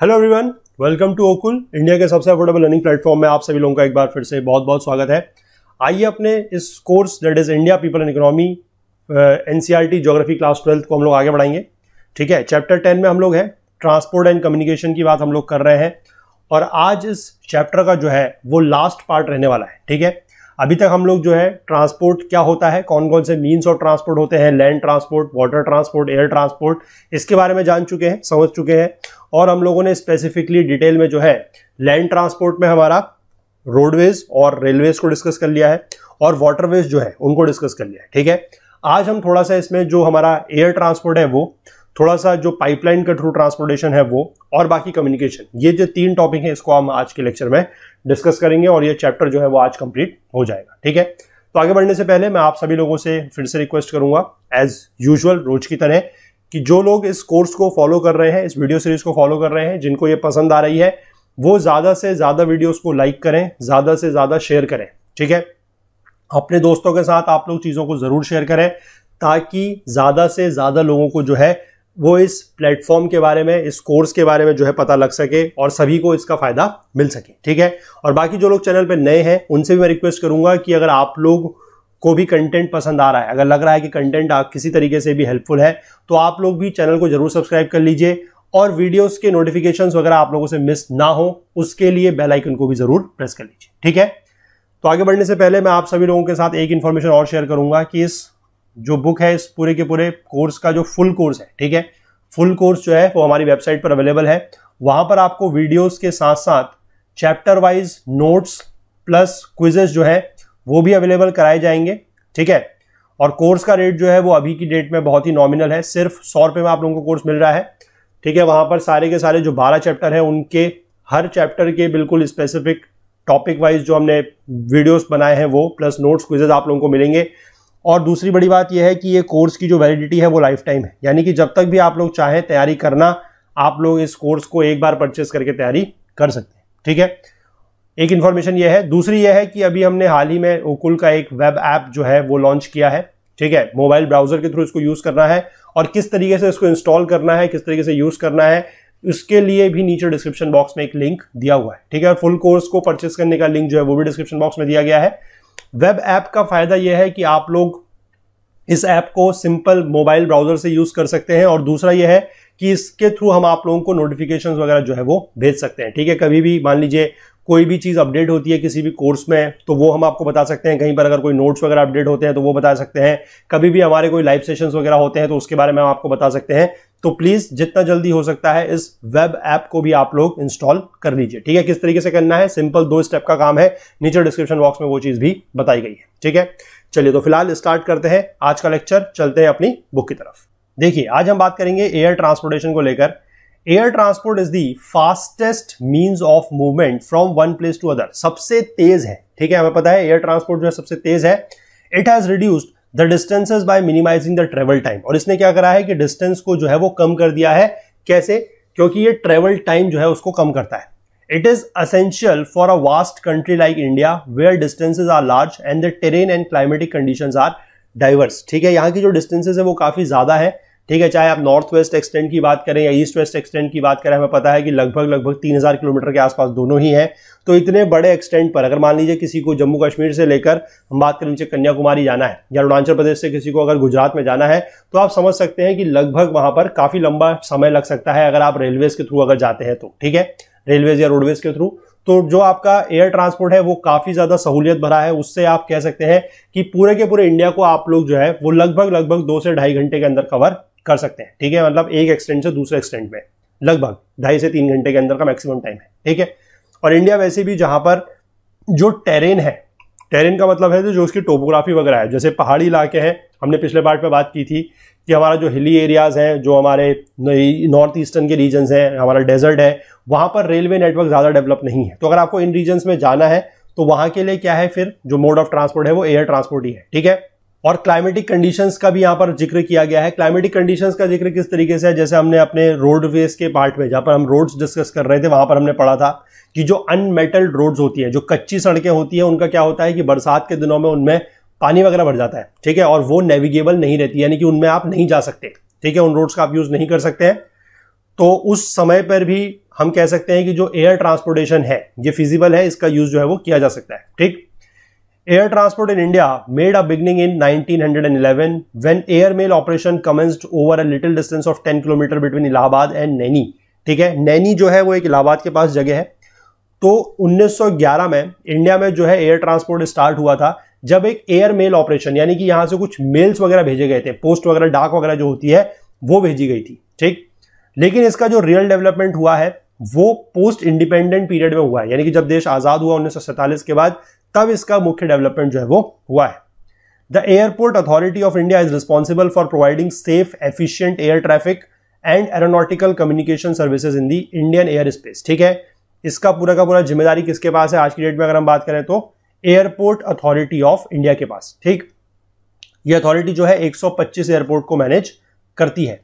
Hello everyone, welcome to Okul, India के सबसे affordable learning platform में आप सभी लोगों का एक बार फिर से बहुत बहुत स्वागत है। आइए अपने इस course that is India people and economy NCERT geography class 12 को हम लोग आगे बढ़ाएंगे। ठीक है, चैप्टर 10 में हम लोग हैं, ट्रांसपोर्ट एंड कम्युनिकेशन की बात हम लोग कर रहे हैं और आज इस चैप्टर का जो है वो लास्ट पार्ट रहने वाला है। ठीक है, अभी तक हम लोग जो है ट्रांसपोर्ट क्या होता है, कौन कौन से मीन्स ऑफ ट्रांसपोर्ट होते हैं, land transport, water transport, air transport, इसके बारे में जान चुके हैं, समझ चुके हैं। और हम लोगों ने स्पेसिफिकली डिटेल में जो है लैंड ट्रांसपोर्ट में हमारा रोडवेज और रेलवेज को डिस्कस कर लिया है और वाटरवेज जो है उनको डिस्कस कर लिया है। ठीक है, आज हम थोड़ा सा इसमें जो हमारा एयर ट्रांसपोर्ट है वो, थोड़ा सा जो पाइपलाइन के थ्रू ट्रांसपोर्टेशन है वो, और बाकी कम्युनिकेशन, ये जो 3 टॉपिक है इसको हम आज के लेक्चर में डिस्कस करेंगे और ये चैप्टर जो है वो आज कंप्लीट हो जाएगा। ठीक है, तो आगे बढ़ने से पहले मैं आप सभी लोगों से फिर से रिक्वेस्ट करूंगा एज यूजुअल रोज की तरह कि जो लोग इस कोर्स को फॉलो कर रहे हैं, इस वीडियो सीरीज को फॉलो कर रहे हैं, जिनको ये पसंद आ रही है, वो ज्यादा से ज्यादा वीडियोस को लाइक करें, ज्यादा से ज्यादा शेयर करें। ठीक है, अपने दोस्तों के साथ आप लोग चीजों को जरूर शेयर करें ताकि ज्यादा से ज्यादा लोगों को जो है वो इस प्लेटफॉर्म के बारे में, इस कोर्स के बारे में जो है पता लग सके और सभी को इसका फायदा मिल सके। ठीक है, और बाकी जो लोग चैनल पे नए हैं उनसे भी मैं रिक्वेस्ट करूंगा कि अगर आप लोग को भी कंटेंट पसंद आ रहा है, अगर लग रहा है कि कंटेंट आप किसी तरीके से भी हेल्पफुल है, तो आप लोग भी चैनल को जरूर सब्सक्राइब कर लीजिए और वीडियोस के नोटिफिकेशंस वगैरह आप लोगों से मिस ना हो उसके लिए बेल आइकन को भी जरूर प्रेस कर लीजिए। ठीक है, तो आगे बढ़ने से पहले मैं आप सभी लोगों के साथ एक इन्फॉर्मेशन और शेयर करूंगा कि इस जो बुक है, इस पूरे के पूरे कोर्स का जो फुल कोर्स है, ठीक है, फुल कोर्स जो है वो हमारी वेबसाइट पर अवेलेबल है। वहां पर आपको वीडियोस के साथ साथ chapter wise notes plus quizzes जो है वो भी अवेलेबल कराए जाएंगे। ठीक है, और कोर्स का रेट जो है वो अभी की डेट में बहुत ही नॉमिनल है, सिर्फ 100 रुपये में आप लोगों को कोर्स मिल रहा है। ठीक है, वहां पर सारे के सारे जो 12 चैप्टर हैं उनके हर चैप्टर के बिल्कुल स्पेसिफिक टॉपिक वाइज जो हमने वीडियोस बनाए हैं वो प्लस नोट्स क्विजेज आप लोगों को मिलेंगे। और दूसरी बड़ी बात यह है कि ये कोर्स की जो वैलिडिटी है वो लाइफ टाइम है, यानी कि जब तक भी आप लोग चाहें तैयारी करना, आप लोग इस कोर्स को एक बार परचेस करके तैयारी कर सकते हैं। ठीक है, एक इन्फॉर्मेशन ये है। दूसरी ये है कि अभी हमने हाल ही में ओकुल का एक वेब ऐप जो है वो लॉन्च किया है। ठीक है, मोबाइल ब्राउजर के थ्रू इसको यूज करना है और किस तरीके से इसको इंस्टॉल करना है, किस तरीके से यूज करना है, उसके लिए भी नीचे डिस्क्रिप्शन बॉक्स में एक लिंक दिया हुआ है। ठीक है, और फुल कोर्स को परचेस करने का लिंक जो है वो भी डिस्क्रिप्शन बॉक्स में दिया गया है। वेब ऐप का फायदा यह है कि आप लोग इस ऐप को सिंपल मोबाइल ब्राउजर से यूज कर सकते हैं और दूसरा यह है कि इसके थ्रू हम आप लोगों को नोटिफिकेशंस वगैरह जो है वो भेज सकते हैं। ठीक है, कभी भी मान लीजिए कोई भी चीज अपडेट होती है किसी भी कोर्स में तो वो हम आपको बता सकते हैं, कहीं पर अगर कोई नोट्स वगैरह अपडेट होते हैं तो वो बता सकते हैं, कभी भी हमारे कोई लाइव सेशंस वगैरह होते हैं तो उसके बारे में हम आपको बता सकते हैं। तो प्लीज जितना जल्दी हो सकता है इस वेब ऐप को भी आप लोग इंस्टॉल कर लीजिए। ठीक है, किस तरीके से करना है, सिंपल 2 स्टेप का काम है, नीचे डिस्क्रिप्शन बॉक्स में वो चीज भी बताई गई है। ठीक है, चलिए तो फिलहाल स्टार्ट करते हैं आज का लेक्चर, चलते हैं अपनी बुक की तरफ। देखिए, आज हम बात करेंगे एयर ट्रांसपोर्टेशन को लेकर। Air transport is the fastest means of movement from one place to other, सबसे तेज है। ठीक है, हमें पता है एयर ट्रांसपोर्ट जो है सबसे तेज है। It has reduced the distances by minimising the travel time, और इसने क्या करा है कि डिस्टेंस को जो है वो कम कर दिया है। कैसे? क्योंकि ये ट्रेवल टाइम जो है उसको कम करता है। It is essential for a vast country like India where distances are large and the terrain and climatic conditions are diverse. ठीक है, यहाँ की जो डिस्टेंसेस है वो काफी ज्यादा है। ठीक है, चाहे आप नॉर्थ वेस्ट एक्सटेंड की बात करें या ईस्ट वेस्ट एक्सटेंड की बात करें, हमें पता है कि लगभग 3000 किलोमीटर के आसपास दोनों ही हैं। तो इतने बड़े एक्सटेंड पर अगर मान लीजिए किसी को जम्मू कश्मीर से लेकर हम बात करें नीचे कन्याकुमारी जाना है या अरुणाचल प्रदेश से किसी को अगर गुजरात में जाना है, तो आप समझ सकते हैं कि लगभग वहां पर काफी लंबा समय लग सकता है अगर आप रेलवेज के थ्रू अगर जाते हैं तो। ठीक है, रेलवेज या रोडवेज के थ्रू। तो जो आपका एयर ट्रांसपोर्ट है वो काफी ज्यादा सहूलियत भरा है। उससे आप कह सकते हैं कि पूरे के पूरे इंडिया को आप लोग जो है वो लगभग 2 से 2.5 घंटे के अंदर कवर कर सकते हैं। ठीक है, मतलब एक एक्सटेंड से दूसरे एक्सटेंड में लगभग 2.5 से 3 घंटे के अंदर का मैक्सिमम टाइम है। ठीक है, और इंडिया वैसे भी जहां पर जो टेरेन है, टेरेन का मतलब है जो उसकी टोपोग्राफी वगैरह है, जैसे पहाड़ी इलाके हैं, हमने पिछले पार्ट में बात की थी कि हमारा जो हिली एरियाज हैं, जो हमारे नॉर्थ ईस्टर्न के रीजन्स हैं, हमारा डेजर्ट है, वहां पर रेलवे नेटवर्क ज्यादा डेवलप नहीं है। तो अगर आपको इन रीजन्स में जाना है तो वहां के लिए क्या है, फिर जो मोड ऑफ ट्रांसपोर्ट है वो एयर ट्रांसपोर्ट ही है। ठीक है, और क्लाइमेटिक कंडीशंस का भी यहां पर जिक्र किया गया है। क्लाइमेटिक कंडीशंस का जिक्र किस तरीके से है, जैसे हमने अपने रोडवेज के पार्ट में जहां पर हम रोड्स डिस्कस कर रहे थे वहां पर हमने पढ़ा था कि जो अनमेटल्ड रोड्स होती है, जो कच्ची सड़कें होती है, उनका क्या होता है कि बरसात के दिनों में उनमें पानी वगैरह भर जाता है। ठीक है, और वो नेविगेबल नहीं रहती, यानी कि उनमें आप नहीं जा सकते। ठीक है, उन रोड्स का आप यूज नहीं कर सकते हैं। तो उस समय पर भी हम कह सकते हैं कि जो एयर ट्रांसपोर्टेशन है ये फिजिबल है, इसका यूज जो है वो किया जा सकता है। ठीक, air transport in India made a beginning in 1911 when air mail operation commenced over a little distance of 10 kilometres between Allahabad and Naini. ठीक है, नैनी जो है वो एक इलाहाबाद के पास जगह है। तो 1911 में इंडिया में जो है एयर ट्रांसपोर्ट स्टार्ट हुआ था, जब एक एयर मेल ऑपरेशन यानी कि यहां से कुछ मेल्स वगैरह भेजे गए थे, पोस्ट वगैरह, डाक वगैरह जो होती है वो भेजी गई थी। ठीक, लेकिन इसका जो रियल डेवलपमेंट हुआ है वो पोस्ट इंडिपेंडेंट पीरियड में हुआ है, यानी कि जब देश आजाद हुआ 1947 के बाद, तब इसका मुख्य डेवलपमेंट जो है वो हुआ है। The airport authority of India is responsible for providing safe efficient air traffic and aeronautical communication services in the Indian air space. ठीक है, इसका पूरा का पूरा जिम्मेदारी किसके पास है आज की डेट में, अगर हम बात करें तो एयरपोर्ट अथॉरिटी ऑफ इंडिया के पास। ठीक, ये अथॉरिटी जो है 125 एयरपोर्ट को मैनेज करती है।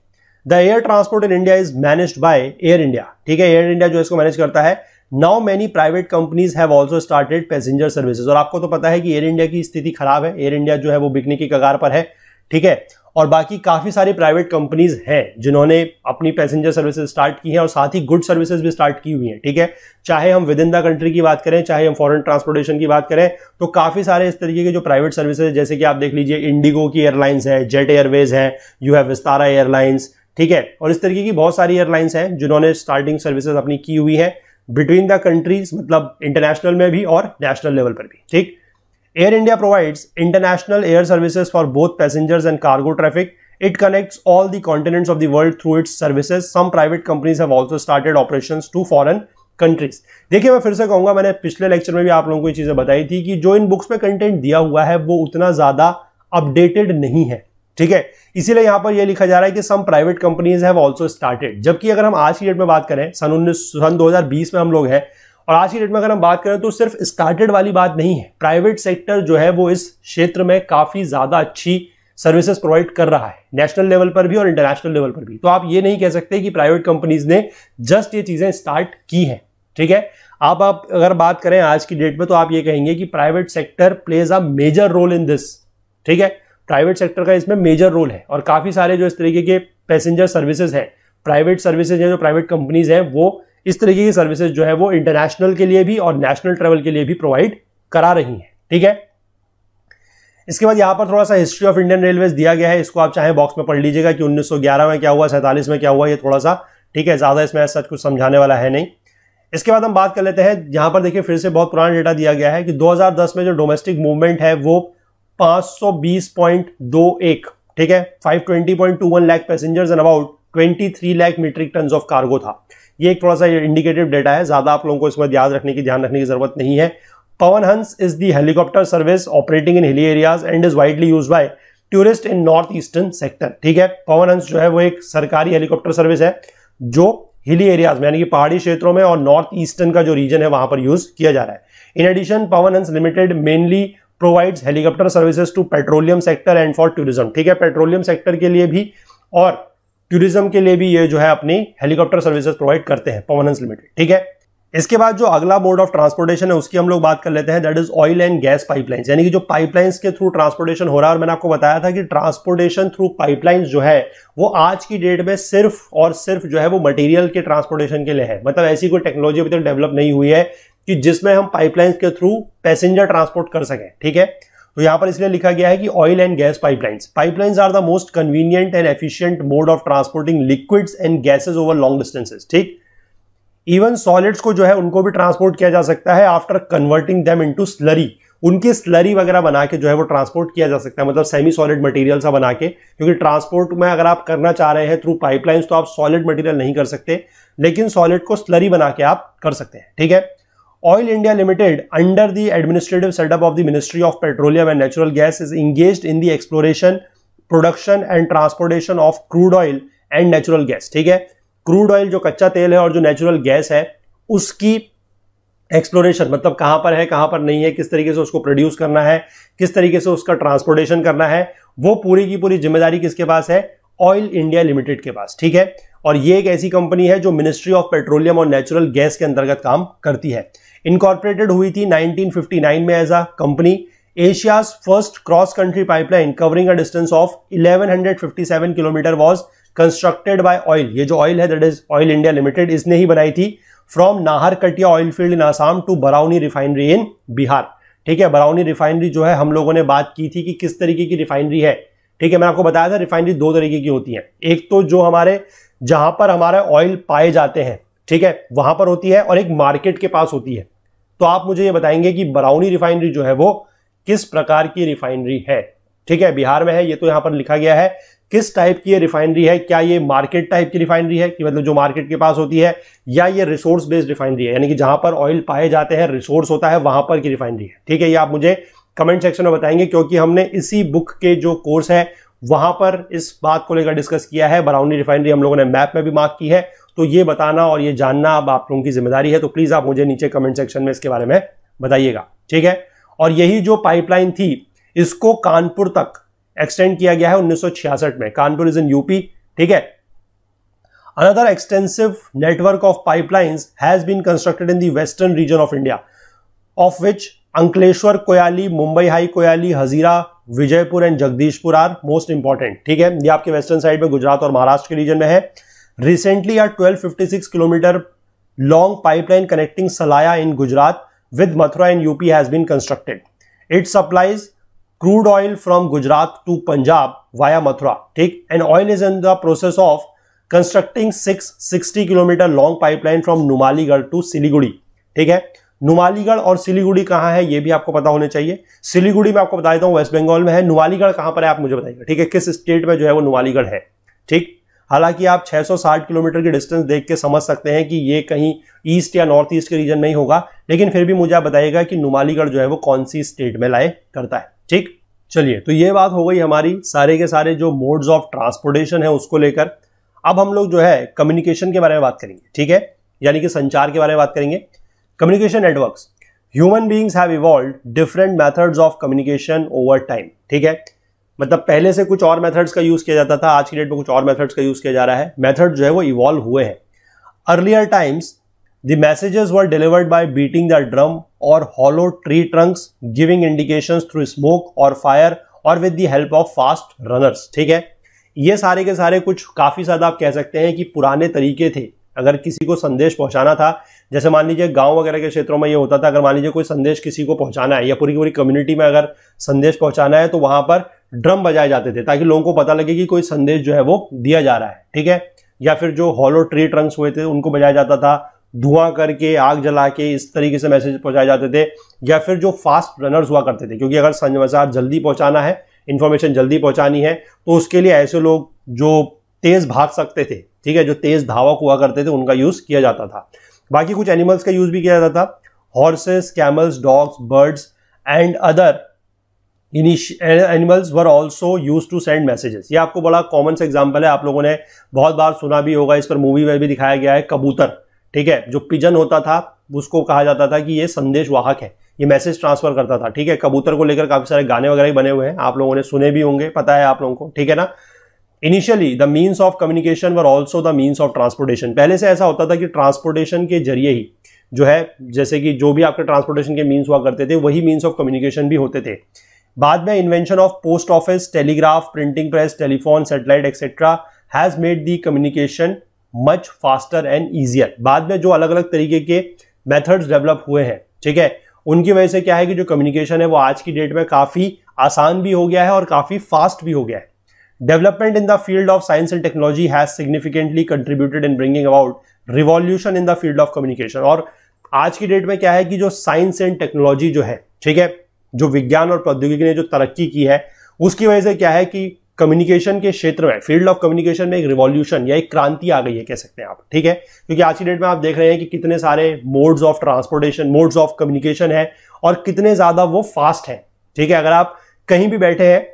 The air transport in India is managed by air India. ठीक है, एयर इंडिया जो इसको मैनेज करता है। Now many private companies have also started passenger services. और आपको तो पता है कि एयर इंडिया की स्थिति खराब है, एयर इंडिया जो है वो बिकने की कगार पर है। ठीक है, और बाकी काफी सारी प्राइवेट कंपनीज हैं जिन्होंने अपनी पैसेंजर सर्विसेज स्टार्ट की हैं और साथ ही गुड सर्विसेज भी स्टार्ट की हुई हैं। ठीक है, चाहे हम विद इन द कंट्री की बात करें, चाहे हम फॉरेन ट्रांसपोर्टेशन की बात करें, तो काफी सारे इस तरीके के जो प्राइवेट सर्विसेज, जैसे कि आप देख लीजिए इंडिगो की एयरलाइंस है, जेट एयरवेज है, यू हैव विस्तारा एयरलाइंस। ठीक है, और इस तरीके की बहुत सारी एयरलाइंस हैं जिन्होंने स्टार्टिंग सर्विसेज अपनी की हुई है बिटवीन द कंट्रीज, मतलब इंटरनेशनल में भी और नेशनल लेवल पर भी। ठीक, air India provides international air services for both passengers and cargo traffic. It connects all the continents of the world through its services. Some private companies have also started operations to foreign countries. देखिए, मैं फिर से कहूंगा, मैंने पिछले lecture में भी आप लोगों को ये चीजें बताई थी कि जो इन बुक्स में कंटेंट दिया हुआ है वो उतना ज्यादा अपडेटेड नहीं है। ठीक है, इसीलिए यहां पर यह लिखा जा रहा है कि some private companies have also started. जबकि अगर हम आज की डेट में बात करें, सन 2020 में हम लोग हैं, और आज की डेट में अगर हम बात करें तो सिर्फ स्टार्टेड वाली बात नहीं है। प्राइवेट सेक्टर जो है वो इस क्षेत्र में काफी ज्यादा अच्छी सर्विसेज प्रोवाइड कर रहा है, नेशनल लेवल पर भी और इंटरनेशनल लेवल पर भी। तो आप ये नहीं कह सकते कि प्राइवेट कंपनीज ने जस्ट ये चीजें स्टार्ट की हैं। ठीक है, आप अगर बात करें आज की डेट में तो आप ये कहेंगे कि private sector plays a major role in this. ठीक है, प्राइवेट सेक्टर का इसमें मेजर रोल है और काफी सारे जो इस तरीके के पैसेंजर सर्विसेज हैं, प्राइवेट सर्विसेज हैं, जो प्राइवेट कंपनीज हैं, वो इस तरीके की सर्विसेज जो है वो इंटरनेशनल के लिए भी और नेशनल ट्रेवल के लिए भी प्रोवाइड करा रही है। ठीक है, इसके बाद यहां पर थोड़ा सा हिस्ट्री ऑफ इंडियन रेलवेज दिया गया है, इसको आप चाहे बॉक्स में पढ़ लीजिएगा कि 1911 में क्या हुआ, 47 में क्या हुआ, ये थोड़ा सा। ठीक है, ज्यादा इसमें सच कुछ समझाने वाला है नहीं। इसके बाद हम बात कर लेते हैं, यहां पर देखिए फिर से बहुत पुराना डेटा दिया गया है कि 2010 में जो डोमेस्टिक मूवमेंट है वो 520.21, ठीक है, 520.21 lakh passengers and about 23 lakh metric tonne of cargo था। ये एक थोड़ा सा इंडिकेटिव डेटा है, ज्यादा आप लोगों को इसमें ध्यान रखने की जरूरत नहीं है। Pawan Hans is the helicopter service operating in hilly areas and is widely used by tourists in north eastern sector। ठीक है, पवन हंस जो है वो एक सरकारी हेलीकॉप्टर सर्विस है जो हिली एरियाज में यानी कि पहाड़ी क्षेत्रों में और नॉर्थ ईस्टर्न का जो रीजन है वहां पर यूज किया जा रहा है। इन addition, Pawan Hans limited mainly provides helicopter services to petroleum sector and for tourism. ठीक है, पेट्रोलियम सेक्टर के लिए भी और टूरिज्म के लिए भी ये जो है अपनी हेलीकॉप्टर सर्विसेज प्रोवाइड करते हैं पवन हंस लिमिटेड। ठीक है, इसके बाद जो अगला मोड ऑफ ट्रांसपोर्टेशन है उसकी हम लोग बात कर लेते हैं, that is oil and gas pipelines, यानी कि जो पाइपलाइंस के थ्रू ट्रांसपोर्टेशन हो रहा है। और मैंने आपको बताया था कि ट्रांसपोर्टेशन थ्रू पाइपलाइंस जो है वो आज की डेट में सिर्फ और सिर्फ जो है वो मटेरियल के ट्रांसपोर्टेशन के लिए है। मतलब ऐसी कोई टेक्नोलॉजी अभी तक डेवलप नहीं हुई है कि जिसमें हम पाइपलाइंस के थ्रू पैसेंजर ट्रांसपोर्ट कर सकें। ठीक है, तो यहां पर इसलिए लिखा गया है कि oil and gas pipelines are the most convenient and efficient mode of transporting liquids and gases over long distances. ठीक, इवन सॉलिड्स को जो है उनको भी ट्रांसपोर्ट किया जा सकता है after converting them into slurry. उनकी स्लरी वगैरह बना के जो है वो ट्रांसपोर्ट किया जा सकता है, मतलब सेमी सॉलिड मटेरियल सा बना के, क्योंकि ट्रांसपोर्ट में अगर आप करना चाह रहे हैं थ्रू पाइपलाइंस तो आप सॉलिड मटेरियल नहीं कर सकते, लेकिन सॉलिड को स्लरी बना के आप कर सकते हैं। ठीक है, oil India limited under the administrative setup of the ministry of petroleum and natural gas is engaged in the exploration, production and transportation of crude oil and natural gas. ठीक है, क्रूड ऑयल जो कच्चा तेल है और जो natural gas है उसकी एक्सप्लोरेशन, मतलब कहां पर है कहां पर नहीं है, किस तरीके से उसको प्रोड्यूस करना है, किस तरीके से उसका ट्रांसपोर्टेशन करना है, वो पूरी की पूरी जिम्मेदारी किसके पास है? ऑयल इंडिया लिमिटेड के पास। ठीक है, और ये एक ऐसी कंपनी है जो मिनिस्ट्री ऑफ पेट्रोलियम और नेचुरल गैस के अंतर्गत काम करती है। इनकॉर्पोरेटेड हुई थी 1959 में as a company. Asia's first cross country pipeline covering a distance of 1157 kilometre was constructed by Oil. ये जो ऑयल है that is Oil India Limited, इसने ही बनाई थी from Naharkatiya oil field in Assam to Barauni refinery in Bihar. ठीक है, बराउनी रिफाइनरी जो है हम लोगों ने बात की थी कि किस तरीके की रिफाइनरी है। ठीक है, मैंने आपको बताया था रिफाइनरी दो तरीके की होती है, एक तो जो हमारे जहां पर हमारे ऑयल पाए जाते हैं, ठीक है, वहां पर होती है, और एक मार्केट के पास होती है। तो आप मुझे ये बताएंगे कि बराउनी रिफाइनरी जो है वो किस प्रकार की रिफाइनरी है। ठीक है, बिहार में है, ये तो यहां पर लिखा गया है। किस टाइप की ये रिफाइनरी है, क्या ये मार्केट टाइप की रिफाइनरी है कि मतलब जो मार्केट के पास होती है, या ये रिसोर्स बेस्ड रिफाइनरी है, यानी कि जहां पर ऑयल पाए जाते हैं, रिसोर्स होता है, वहां पर की रिफाइनरी है। ठीक है, ये आप मुझे कमेंट सेक्शन में बताएंगे, क्योंकि हमने इसी बुक के जो कोर्स है वहां पर इस बात को लेकर डिस्कस किया है। बराउनी रिफाइनरी हम लोगों ने मैप में भी मार्क की है, तो ये बताना और ये जानना अब आप लोगों की जिम्मेदारी है। तो प्लीज आप मुझे नीचे कमेंट सेक्शन में इसके बारे में बताइएगा। ठीक है, और यही जो पाइपलाइन थी इसको कानपुर तक एक्सटेंड किया गया है 1966 में। Kanpur is in UP. ठीक है, another extensive network of pipelines has been constructed in the western region of India, of which Ankleshwar Koyali, Mumbai High Koyali, Hazira, Vijaipur and Jagdishpur are most important. ठीक है, ये आपके वेस्टर्न साइड में गुजरात और महाराष्ट्र के रीजन में है। Recently a 1256 kilometre long pipeline connecting सलाया in Gujarat with Mathura in UP has been constructed. It supplies crude oil from Gujarat to Punjab via Mathura. ठीक, and oil is in the process of constructing 660 kilometre long pipeline from Numaligarh to Siliguri. ठीक है, नुमालीगढ़ और सिलीगुड़ी कहां है ये भी आपको पता होने चाहिए। सिलीगुड़ी में आपको बता देता हूं वेस्ट बंगाल में है। नुमालीगढ़ कहां पर है आप मुझे बताइएगा। ठीक है, किस स्टेट में जो है वो नुमालीगढ़ है। ठीक, हालांकि आप 660 किलोमीटर की डिस्टेंस देख के समझ सकते हैं कि ये कहीं ईस्ट या नॉर्थ ईस्ट के रीजन में ही होगा, लेकिन फिर भी मुझे आप बताइएगा कि नुमालीगढ़ जो है वो कौन सी स्टेट में लाए करता है। ठीक, चलिए, तो ये बात हो गई हमारी सारे के सारे जो मोड्स ऑफ ट्रांसपोर्टेशन है उसको लेकर। अब हम लोग जो है कम्युनिकेशन के बारे में बात करेंगे। ठीक है, यानी कि संचार के बारे में बात करेंगे। Communication networks, human beings have evolved different methods of communication over time. ठीक है, मतलब पहले से कुछ और मेथड्स का यूज किया जाता था, आज की डेट में कुछ और मेथड्स का यूज किया जा रहा है। मेथड जो है वो इवॉल्व हुए हैं। Earlier times the messages were delivered by beating the drum or hollow tree trunks, giving indications through smoke or fire or with the help of fast runners. ठीक है, ये सारे के सारे कुछ काफी ज्यादा आप कह सकते हैं कि पुराने तरीके थे अगर किसी को संदेश पहुंचाना था। जैसे मान लीजिए गांव वगैरह के क्षेत्रों में ये होता था, अगर मान लीजिए कोई संदेश किसी को पहुंचाना है या पूरी की पूरी कम्युनिटी में अगर संदेश पहुंचाना है तो वहां पर ड्रम बजाए जाते थे ताकि लोगों को पता लगे कि कोई संदेश जो है वो दिया जा रहा है। ठीक है, या फिर जो हॉलो ट्री ट्रंक्स हुए थे उनको बजाया जाता था, धुआं करके आग जला के इस तरीके से मैसेज पहुंचाए जाते थे। या फिर जो फास्ट रनर्स हुआ करते थे, क्योंकि अगर समाचार जल्दी पहुंचाना है, इंफॉर्मेशन जल्दी पहुंचानी है, तो उसके लिए ऐसे लोग जो तेज भाग सकते थे, ठीक है, जो तेज धावक हुआ करते थे, उनका यूज किया जाता था। बाकी कुछ एनिमल्स का यूज भी किया जाता था, horses, camels, dogs, birds and other animals were also use to send messages. ये आपको बड़ा कॉमन सा एग्जाम्पल है, आप लोगों ने बहुत बार सुना भी होगा, इस पर मूवी में भी दिखाया गया है। कबूतर, ठीक है, जो पिजन होता था उसको कहा जाता था कि ये संदेश वाहक है, ये मैसेज ट्रांसफर करता था। ठीक है, कबूतर को लेकर काफी सारे गाने वगैरह भी बने हुए हैं, आप लोगों ने सुने भी होंगे, पता है आप लोगों को। ठीक है ना। Initially the means of communication were also the means of transportation. पहले से ऐसा होता था कि ट्रांसपोर्टेशन के जरिए ही जो है, जैसे कि जो भी आपके ट्रांसपोर्टेशन के मीन्स हुआ करते थे वही मीन्स ऑफ कम्युनिकेशन भी होते थे। बाद में invention of post office, telegraph, printing press, telephone, satellite etcetera has made the communication much faster and easier. बाद में जो अलग अलग तरीके के मेथड्स डेवलप हुए हैं, ठीक है, उनकी वजह से क्या है कि जो कम्युनिकेशन है वो आज की डेट में काफी आसान भी हो गया है और काफी फास्ट भी हो गया है। Development in the field of science and technology has significantly contributed in bringing about revolution in the field of communication। और आज की डेट में क्या है कि जो साइंस एंड टेक्नोलॉजी जो है, ठीक है, जो विज्ञान और प्रौद्योगिकी ने जो तरक्की की है उसकी वजह से क्या है कि कम्युनिकेशन के क्षेत्र में, फील्ड ऑफ कम्युनिकेशन में एक रिवॉल्यूशन या एक क्रांति आ गई है, कह सकते हैं आप। ठीक है, क्योंकि आज की डेट में आप देख रहे हैं कि कितने सारे modes of transportation, modes of communication है और कितने ज्यादा वो फास्ट है। ठीक है, अगर आप कहीं भी बैठे हैं,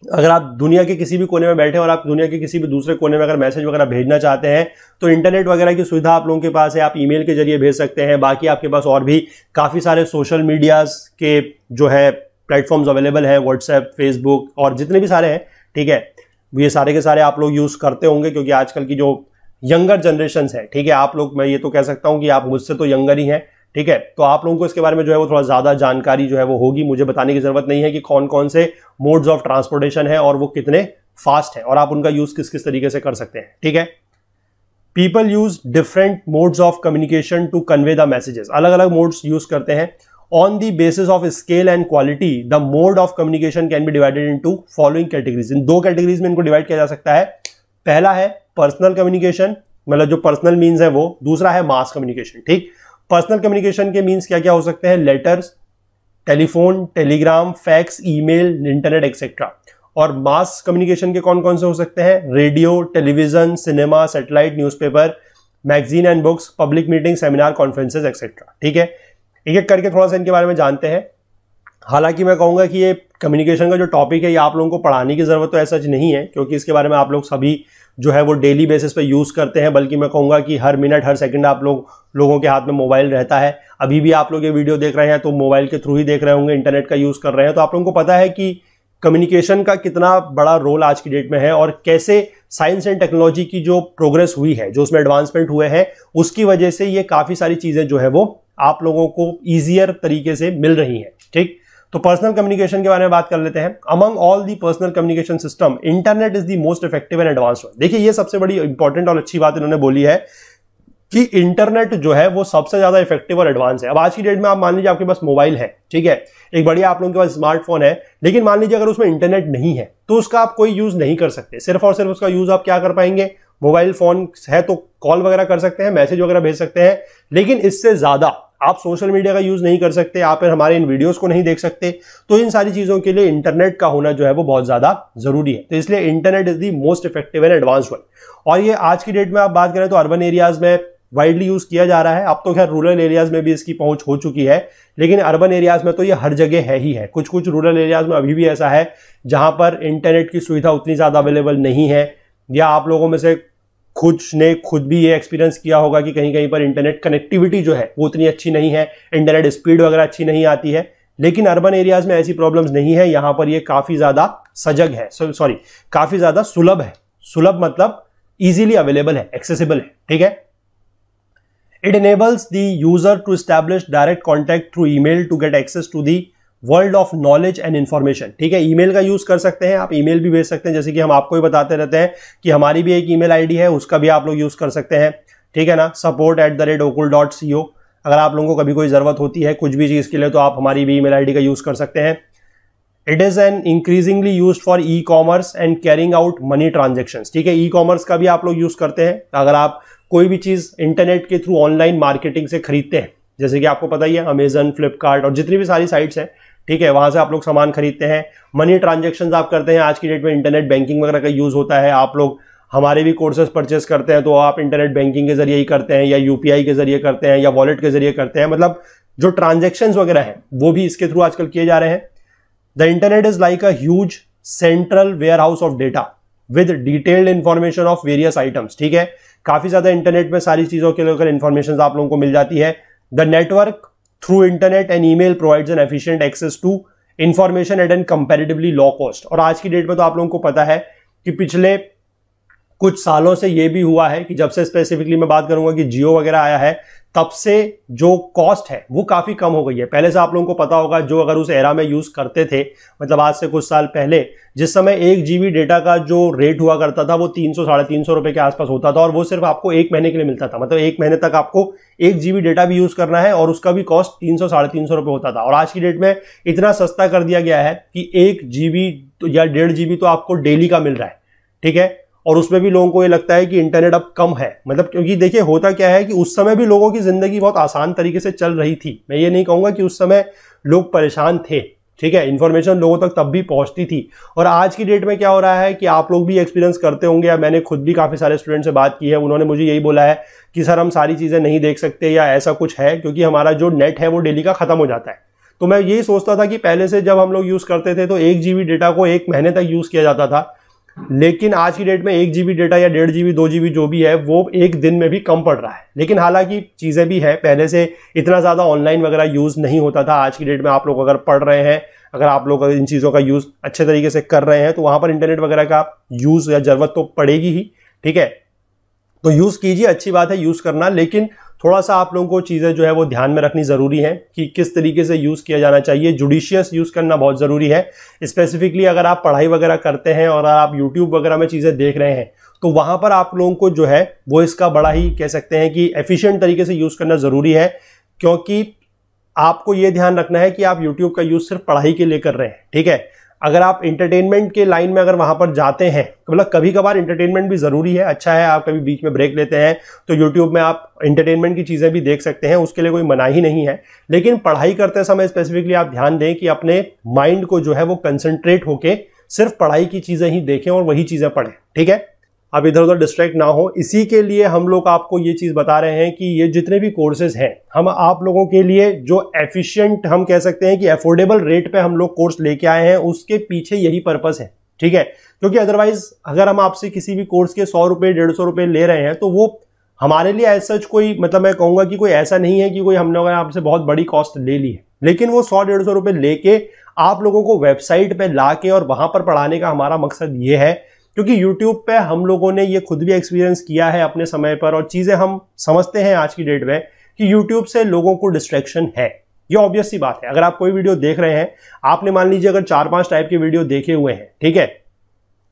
अगर आप दुनिया के किसी भी कोने में बैठे हैं और आप दुनिया के किसी भी दूसरे कोने में अगर मैसेज वगैरह भेजना चाहते हैं तो इंटरनेट वगैरह की सुविधा आप लोगों के पास है, आप ईमेल के जरिए भेज सकते हैं। बाकी आपके पास और भी काफी सारे सोशल मीडियाज के जो है प्लेटफॉर्म्स अवेलेबल है, व्हाट्सएप, फेसबुक और जितने भी सारे हैं। ठीक है, ये सारे के सारे आप लोग यूज करते होंगे क्योंकि आजकल की जो यंगर जनरेशन है, ठीक है, आप लोग, मैं ये तो कह सकता हूं कि आप मुझसे तो यंगर ही हैं। ठीक है, तो आप लोगों को इसके बारे में जो है वो थोड़ा ज्यादा जानकारी जो है वो होगी। मुझे बताने की जरूरत नहीं है कि कौन कौन से मोड्स ऑफ ट्रांसपोर्टेशन है और वो कितने फास्ट है और आप उनका यूज किस किस तरीके से कर सकते हैं। ठीक है, people use different modes of communication to convey the messages, अलग अलग मोड्स यूज करते हैं। On the basis of scale and quality the mode of communication can be divided into following categories, इन दो कैटेगरीज में इनको डिवाइड किया जा सकता है। पहला है पर्सनल कम्युनिकेशन, मतलब जो पर्सनल मीन्स है वो, दूसरा है मास कम्युनिकेशन। ठीक, पर्सनल कम्युनिकेशन के मीन्स क्या क्या हो सकते हैं, letters, telephone, Telegram, fax, email, internet etcetera. और मास कम्युनिकेशन के कौन कौन से हो सकते हैं, radio, television, cinema, satellite, newspaper, magazine and books, public meeting, seminar, conferences etcetera. ठीक है, एक एक करके थोड़ा सा इनके बारे में जानते हैं। हालांकि मैं कहूंगा कि ये कम्युनिकेशन का जो टॉपिक है ये आप लोगों को पढ़ाने की जरूरत तो ऐसा नहीं है, क्योंकि इसके बारे में आप लोग सभी जो है वो डेली बेसिस पे यूज करते हैं, बल्कि मैं कहूंगा कि हर मिनट हर सेकंड आप लोगों के हाथ में मोबाइल रहता है। अभी भी आप लोग ये वीडियो देख रहे हैं तो मोबाइल के थ्रू ही देख रहे होंगे, इंटरनेट का यूज कर रहे हैं, तो आप लोगों को पता है कि कम्युनिकेशन का कितना बड़ा रोल आज की डेट में है, और कैसे साइंस एंड टेक्नोलॉजी की जो प्रोग्रेस हुई है, जो उसमें एडवांसमेंट हुए हैं, उसकी वजह से ये काफी सारी चीजें जो है वो आप लोगों को ईजियर तरीके से मिल रही हैं। ठीक, तो पर्सनल कम्युनिकेशन के बारे में बात कर लेते हैं। Among all the personal communication system internet is the most effective and advanced one. देखिए ये सबसे बड़ी इंपॉर्टेंट और अच्छी बात इन्होंने बोली है कि इंटरनेट जो है वो सबसे ज्यादा इफेक्टिव और एडवांस है। अब आज की डेट में आप मान लीजिए आपके पास मोबाइल है, ठीक है, एक बढ़िया आप लोगों के पास स्मार्टफोन है, लेकिन मान लीजिए अगर उसमें इंटरनेट नहीं है तो उसका आप कोई यूज नहीं कर सकते। सिर्फ और सिर्फ उसका यूज आप क्या कर पाएंगे, मोबाइल फोन है तो कॉल वगैरह कर सकते हैं, मैसेज वगैरह भेज सकते हैं, लेकिन इससे ज्यादा आप सोशल मीडिया का यूज नहीं कर सकते, आप हमारे इन वीडियोस को नहीं देख सकते। तो इन सारी चीजों के लिए इंटरनेट का होना जो है वो बहुत ज्यादा जरूरी है। तो इसलिए internet is the most effective and advance one. और ये आज की डेट में आप बात करें तो अर्बन एरियाज में वाइडली यूज किया जा रहा है। अब तो खैर रूरल एरियाज में भी इसकी पहुंच हो चुकी है, लेकिन अर्बन एरियाज में तो ये हर जगह है ही है। कुछ कुछ रूरल एरियाज में अभी भी ऐसा है जहां पर इंटरनेट की सुविधा उतनी ज्यादा अवेलेबल नहीं है, या आप लोगों में से कुछ ने खुद भी ये एक्सपीरियंस किया होगा कि कहीं कहीं पर इंटरनेट कनेक्टिविटी जो है वो उतनी अच्छी नहीं है, इंटरनेट स्पीड वगैरह अच्छी नहीं आती है। लेकिन अर्बन एरियाज में ऐसी प्रॉब्लम्स नहीं है, यहां पर ये काफी ज्यादा सजग है, सॉरी काफी ज्यादा सुलभ है। सुलभ मतलब इजीली अवेलेबल है, एक्सेसिबल है। ठीक है, it enables the user to establish direct contact through email to get access to the world of knowledge and information. ठीक है, ईमेल का यूज कर सकते हैं, आप ईमेल भी भेज सकते हैं, जैसे कि हम आपको ही बताते रहते हैं कि हमारी भी एक ईमेल आईडी है, उसका भी आप लोग यूज कर सकते हैं। ठीक है ना, support@okul.co। अगर आप लोगों को कभी कोई जरूरत होती है कुछ भी चीज के लिए तो आप हमारी भी ईमेल आईडी का यूज कर सकते हैं। It is an increasingly use for e commerce and carrying out money transaction. ठीक है, ई कॉमर्स का भी आप लोग यूज करते हैं। अगर आप कोई भी चीज इंटरनेट के थ्रू ऑनलाइन मार्केटिंग से खरीदते हैं, जैसे कि आपको पता ही है अमेजन, फ्लिपकार्ट और जितनी भी सारी साइट्स हैं, ठीक है, वहां से आप लोग सामान खरीदते हैं, मनी ट्रांजैक्शंस आप करते हैं। आज की डेट में इंटरनेट बैंकिंग वगैरह का यूज होता है। आप लोग हमारे भी कोर्सेज परचेस करते हैं तो आप इंटरनेट बैंकिंग के जरिए ही करते हैं, या यूपीआई के जरिए करते हैं, या वॉलेट के जरिए करते हैं। मतलब जो ट्रांजैक्शंस वगैरह हैं वो भी इसके थ्रू आजकल किए जा रहे हैं। The internet is like a huge central warehouse of data with detailed information of various items. ठीक है, काफी ज्यादा इंटरनेट में सारी चीजों के लेकर इंफॉर्मेशन आप लोगों को मिल जाती है। The network through internet and email provides an efficient access to information at an comparatively low cost. और आज की डेट में तो आप लोगों को पता है कि पिछले कुछ सालों से ये भी हुआ है कि जब से स्पेसिफिकली मैं बात करूंगा कि जियो वगैरह आया है, तब से जो कॉस्ट है वो काफी कम हो गई है। पहले से आप लोगों को पता होगा, जो अगर उस एरा में यूज करते थे, मतलब आज से कुछ साल पहले, जिस समय 1 GB डेटा का जो रेट हुआ करता था वो 300-350 रुपए के आसपास होता था, और वो सिर्फ आपको 1 महीने के लिए मिलता था। मतलब 1 महीने तक आपको 1 GB डेटा भी यूज करना है और उसका भी कॉस्ट 300-350 रुपए होता था। और आज की डेट में इतना सस्ता कर दिया गया है कि 1 GB या 1.5 GB तो आपको डेली का मिल रहा है। ठीक है, और उसमें भी लोगों को ये लगता है कि इंटरनेट अब कम है, मतलब क्योंकि देखिए होता क्या है कि उस समय भी लोगों की जिंदगी बहुत आसान तरीके से चल रही थी। मैं ये नहीं कहूंगा कि उस समय लोग परेशान थे। ठीक है, इंफॉर्मेशन लोगों तक तब भी पहुंचती थी। और आज की डेट में क्या हो रहा है कि आप लोग भी एक्सपीरियंस करते होंगे, या मैंने खुद भी काफी सारे स्टूडेंट से बात की है, उन्होंने मुझे यही बोला है कि सर हम सारी चीजें नहीं देख सकते, या ऐसा कुछ है, क्योंकि हमारा जो नेट है वो डेली का खत्म हो जाता है। तो मैं यही सोचता था कि पहले से जब हम लोग यूज करते थे तो 1 GB डेटा को 1 महीने तक यूज किया जाता था, लेकिन आज की डेट में 1 GB डेटा या 1.5 GB 2 GB जो भी है वो एक दिन में भी कम पड़ रहा है। लेकिन हालांकि चीजें भी है, पहले से इतना ज्यादा ऑनलाइन वगैरह यूज नहीं होता था। आज की डेट में आप लोग अगर पढ़ रहे हैं, अगर आप लोग इन चीजों का यूज अच्छे तरीके से कर रहे हैं, तो वहां पर इंटरनेट वगैरह का यूज या जरूरत तो पड़ेगी ही। ठीक है, तो यूज कीजिए, अच्छी बात है यूज करना, लेकिन थोड़ा सा आप लोगों को चीज़ें जो है वो ध्यान में रखनी ज़रूरी है कि किस तरीके से यूज़ किया जाना चाहिए। जुडिशियस यूज़ करना बहुत ज़रूरी है। स्पेसिफिकली अगर आप पढ़ाई वगैरह करते हैं और आप यूट्यूब वगैरह में चीज़ें देख रहे हैं तो वहाँ पर आप लोगों को जो है वो इसका बड़ा ही कह सकते हैं कि एफिशिएंट तरीके से यूज़ करना ज़रूरी है, क्योंकि आपको ये ध्यान रखना है कि आप यूट्यूब का यूज़ सिर्फ पढ़ाई के लिए कर रहे हैं। ठीक है, अगर आप इंटरटेनमेंट के लाइन में अगर वहां पर जाते हैं, मतलब कभी कभार इंटरटेनमेंट भी जरूरी है, अच्छा है, आप कभी बीच में ब्रेक लेते हैं तो यूट्यूब में आप इंटरटेनमेंट की चीजें भी देख सकते हैं, उसके लिए कोई मनाही ही नहीं है। लेकिन पढ़ाई करते समय स्पेसिफिकली आप ध्यान दें कि अपने माइंड को जो है वो कंसंट्रेट होके सिर्फ पढ़ाई की चीजें ही देखें और वही चीजें पढ़ें। ठीक है, आप इधर उधर डिस्ट्रैक्ट ना हो। इसी के लिए हम लोग आपको ये चीज बता रहे हैं कि ये जितने भी कोर्सेज हैं, हम आप लोगों के लिए जो एफिशिएंट, हम कह सकते हैं कि अफोर्डेबल रेट पे हम लोग कोर्स लेके आए हैं, उसके पीछे यही पर्पस है। ठीक है, क्योंकि अदरवाइज अगर हम आपसे किसी भी कोर्स के 100 रुपए 150 रुपए ले रहे हैं तो वो हमारे लिए एज सच कोई, मतलब मैं कहूंगा कि कोई ऐसा नहीं है कि कोई हमने आपसे बहुत बड़ी कॉस्ट ले ली है, लेकिन वो 100-150 रुपए लेके आप लोगों को वेबसाइट पे लाके और वहां पर पढ़ाने का हमारा मकसद ये है, क्योंकि YouTube पे हम लोगों ने ये खुद भी एक्सपीरियंस किया है अपने समय पर, और चीजें हम समझते हैं आज की डेट में कि YouTube से लोगों को डिस्ट्रैक्शन है। ये ऑब्वियस सी बात है। अगर आप कोई वीडियो देख रहे हैं, आपने मान लीजिए अगर 4-5 टाइप के वीडियो देखे हुए हैं, ठीक है,